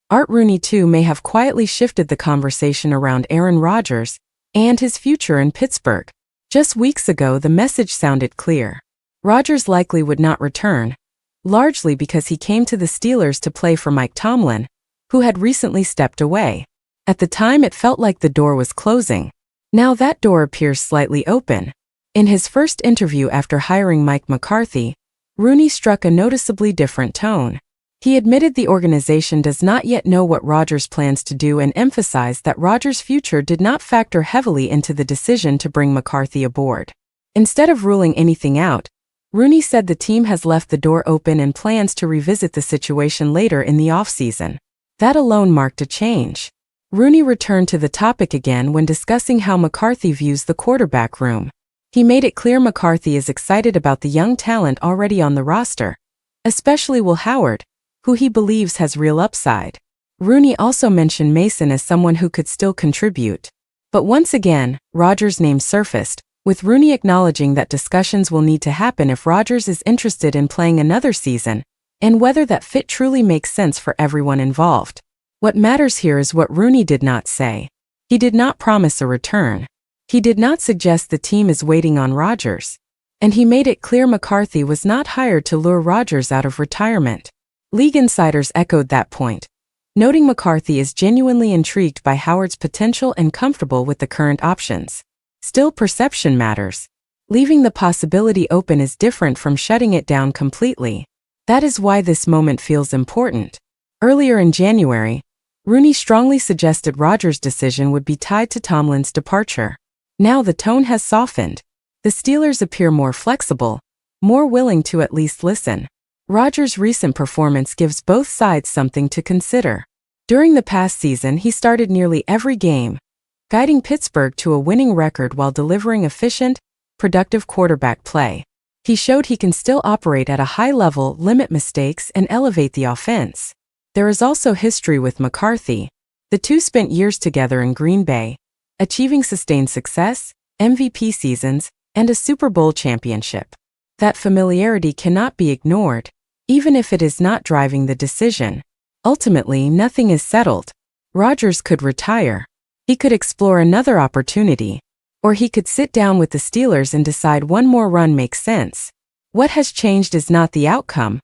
Rooney II may have quietly shifted the conversation around Aaron Rodgers and his future in Pittsburgh. Just weeks ago, the message sounded clear. Rodgers likely would not return, largely because he came to the Steelers to play for Mike Tomlin, who had recently stepped away. At the time, it felt like the door was closing. Now that door appears slightly open. In his first interview after hiring Mike McCarthy, Rooney struck a noticeably different tone. He admitted the organization does not yet know what Rodgers plans to do and emphasized that Rodgers' future did not factor heavily into the decision to bring McCarthy aboard. Instead of ruling anything out, Rooney said the team has left the door open and plans to revisit the situation later in the offseason. That alone marked a change. Rooney returned to the topic again when discussing how McCarthy views the quarterback room. He made it clear McCarthy is excited about the young talent already on the roster, especially Will Howard, who he believes has real upside. Rooney also mentioned Mason as someone who could still contribute. But once again, Rodgers' name surfaced, with Rooney acknowledging that discussions will need to happen if Rodgers is interested in playing another season, and whether that fit truly makes sense for everyone involved. What matters here is what Rooney did not say. He did not promise a return. He did not suggest the team is waiting on Rodgers. And he made it clear McCarthy was not hired to lure Rodgers out of retirement. League insiders echoed that point, noting McCarthy is genuinely intrigued by Howard's potential and comfortable with the current options. Still, perception matters. Leaving the possibility open is different from shutting it down completely. That is why this moment feels important. Earlier in January, Rooney strongly suggested Rodgers' decision would be tied to Tomlin's departure. Now the tone has softened. The Steelers appear more flexible, more willing to at least listen. Rodgers' recent performance gives both sides something to consider. During the past season, he started nearly every game, guiding Pittsburgh to a winning record while delivering efficient, productive quarterback play. He showed he can still operate at a high level, limit mistakes, and elevate the offense. There is also history with McCarthy. The two spent years together in Green Bay, achieving sustained success, MVP seasons, and a Super Bowl championship. That familiarity cannot be ignored, even if it is not driving the decision. Ultimately, nothing is settled. Rodgers could retire. He could explore another opportunity. Or he could sit down with the Steelers and decide one more run makes sense. What has changed is not the outcome,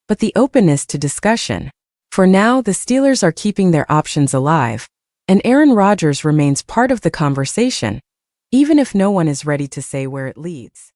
but the openness to discussion. For now, the Steelers are keeping their options alive, and Aaron Rodgers remains part of the conversation, even if no one is ready to say where it leads.